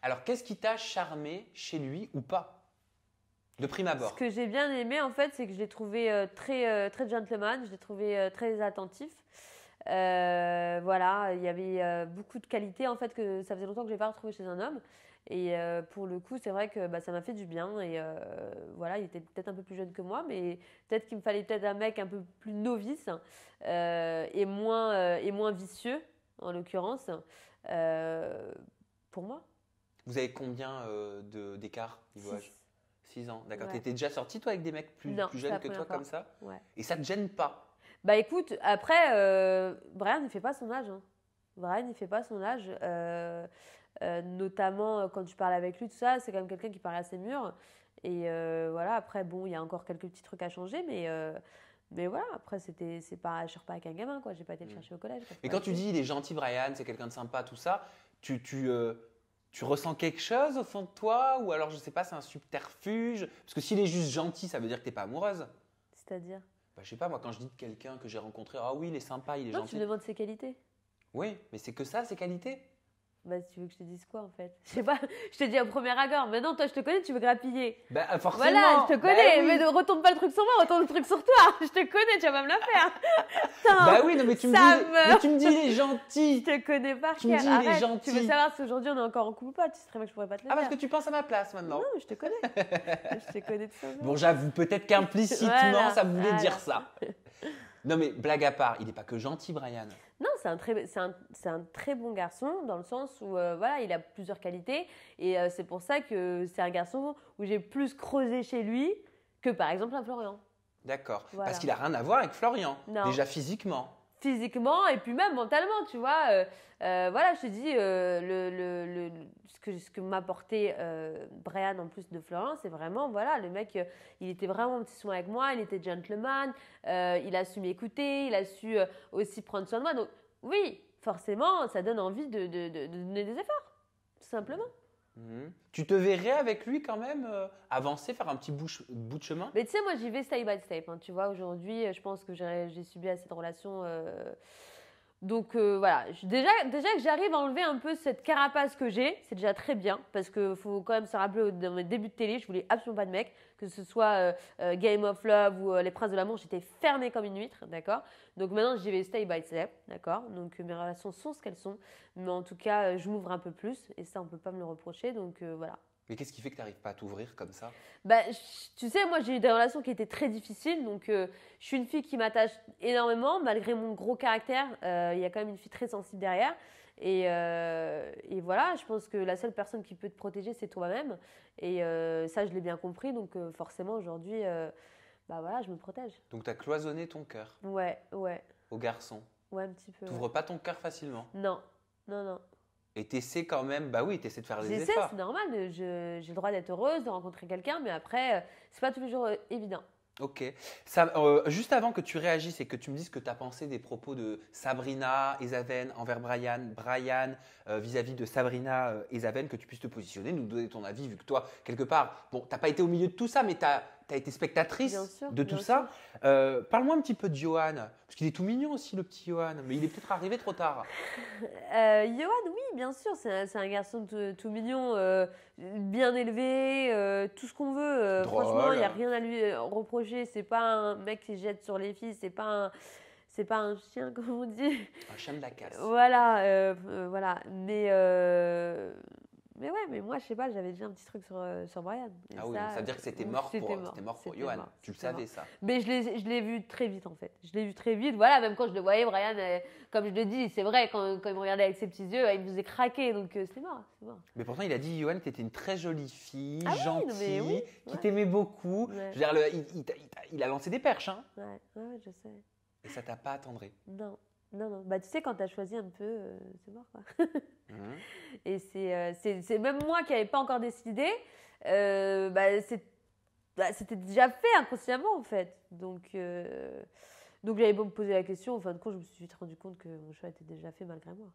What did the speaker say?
Alors, qu'est-ce qui t'a charmé chez lui ou pas, de prime abord? Ce que j'ai bien aimé, en fait, c'est que je l'ai trouvé très gentleman, je l'ai trouvé très attentif. Voilà, il y avait beaucoup de qualités, en fait, que ça faisait longtemps que je n'ai pas retrouvé chez un homme. Et pour le coup, c'est vrai que ça m'a fait du bien. Et voilà, il était peut-être un peu plus jeune que moi, mais peut-être qu'il me fallait peut-être un mec un peu plus novice et moins vicieux, en l'occurrence, pour moi. Vous avez combien d'écart niveau âge? 6 ans, d'accord. Ouais. T'étais déjà sorti toi avec des mecs plus Non, c'est jeunes la que toi première fois. comme ça? Ouais. Et ça te gêne pas? Bah écoute, après, Brian, il fait pas son âge. Hein. Brian, il fait pas son âge. Notamment quand tu parles avec lui, tout ça, c'est quand même quelqu'un qui paraît assez mûr. Et voilà, après, bon, il y a encore quelques petits trucs à changer, mais voilà, après, c'est pas, je sors pas avec un gamin, quoi. J'ai pas été le chercher au collège. Quoi. Et quand tu dis il est gentil, Brian, c'est quelqu'un de sympa, tout ça, tu ressens quelque chose au fond de toi? Ou alors, je sais pas, c'est un subterfuge? Parce que s'il est juste gentil, ça veut dire que t'es pas amoureuse. C'est-à-dire? Bah, je sais pas, moi, quand je dis de quelqu'un que j'ai rencontré, ah oui, il est sympa, il est Non, gentil. tu me demandes ses qualités. Oui, mais c'est que ça, ses qualités? Bah, tu veux que je te dise quoi en fait? Je sais pas, je te dis au premier abord. Maintenant, toi, je te connais, tu veux grappiller. Bah, forcément. Voilà, je te connais, Bah, oui. mais ne retourne pas le truc sur moi, retourne le truc sur toi. Je te connais, tu vas pas me la faire. Putain, Bah oui, non, mais tu me dis, il est gentil. Je te connais par Tu me cœur. dis, il est Arrête, gentil. tu veux savoir si aujourd'hui on est encore en couple ou pas? Tu sais très bien que je pourrais pas te le Ah, dire. parce que tu penses à ma place maintenant. Non, je te connais. Je te connais tout simplement. Bon, j'avoue, peut-être qu'implicitement, Voilà, ça voulait voilà. dire ça. Non, mais blague à part, il n'est pas que gentil, Brian. Non, c'est un très bon garçon dans le sens où voilà, il a plusieurs qualités et c'est pour ça que c'est un garçon où j'ai plus creusé chez lui que par exemple un Florian. D'accord. Voilà. Parce qu'il n'a rien à voir avec Florian. Non. Déjà physiquement. Physiquement et puis même mentalement, tu vois. Voilà, je te dis, ce que m'apportait Brian en plus de Florian, c'est vraiment, voilà, le mec, il était vraiment un petit soin avec moi, il était gentleman, il a su m'écouter, il a su aussi prendre soin de moi. Donc oui, forcément, ça donne envie de donner des efforts, tout simplement. Tu te verrais avec lui quand même avancer, faire un petit bout de chemin? Mais tu sais, moi, j'y vais step by step. Hein, tu vois, aujourd'hui, je pense que j'ai subi assez de relations. Donc, voilà. Déjà que j'arrive à enlever un peu cette carapace que j'ai, c'est déjà très bien. Parce qu'il faut quand même se rappeler, dans mes débuts de télé, je voulais absolument pas de mec. Que ce soit Game of Love ou Les Princes de l'amour, j'étais fermée comme une huître, d'accord? Donc maintenant, j'y vais step by step, d'accord? Donc mes relations sont ce qu'elles sont. Mais en tout cas, je m'ouvre un peu plus. Et ça, on peut pas me le reprocher. Donc, voilà. Mais qu'est-ce qui fait que tu n'arrives pas à t'ouvrir comme ça? Bah, tu sais, moi j'ai eu des relations qui étaient très difficiles, donc je suis une fille qui m'attache énormément, malgré mon gros caractère, il y a quand même une fille très sensible derrière. Et voilà, je pense que la seule personne qui peut te protéger, c'est toi-même. Et ça, je l'ai bien compris, donc forcément aujourd'hui, bah voilà, je me protège. Donc tu as cloisonné ton cœur Ouais, aux garçons. ouais, un petit peu. Tu n'ouvres pas ton cœur facilement. Non, non. Et tu essaies quand même, bah oui, tu essaies de faire des J'essaie, efforts. c'est normal, j'ai le droit d'être heureuse, de rencontrer quelqu'un, mais après, c'est pas tous les jours évident. Ok. Ça, juste avant que tu réagisses et que tu me dises que tu as pensé des propos de Sabrina Ezaven envers Brian vis-à-vis de Sabrina Ezaven, que tu puisses te positionner, nous donner ton avis, vu que toi, quelque part, bon, tu n'as pas été au milieu de tout ça, mais tu as été spectatrice Bien sûr, de tout bien ça. Parle-moi un petit peu de Johan, parce qu'il est tout mignon aussi, le petit Johan, mais il est peut-être arrivé trop tard. Johan, oui, bien sûr, c'est un garçon tout mignon, bien élevé, tout ce qu'on veut. Drôle. Franchement, il n'y a rien à lui reprocher. C'est pas un mec qui jette sur les filles, c'est pas un chien, comme on dit. Un chien de la casse. Voilà, voilà. Mais ouais, mais moi, je sais pas, j'avais déjà un petit truc sur Brian. Et Ah oui, ça veut dire que c'était mort pour Johan. Tu le savais, ça. Mais je l'ai vu très vite, en fait. Je l'ai vu très vite. Voilà, même quand je le voyais, Brian, comme je le dis, c'est vrai, quand il me regardait avec ses petits yeux, il me faisait craquer. Donc, c'était mort, Mais pourtant, il a dit, Johan, que tu étais une très jolie fille, Ah oui, gentille, non, mais oui, qui ouais. t'aimait beaucoup. Ouais. Je veux dire, il a lancé des perches, hein. Ouais, je sais. Et ça t'a pas attendri. Non. Bah, tu sais, quand tu as choisi un peu, c'est mort, quoi. Et c'est même moi qui n'avais pas encore décidé. C'était déjà fait inconsciemment, en fait. Donc j'avais beau me poser la question. En fin de compte, je me suis vite rendu compte que mon choix était déjà fait malgré moi.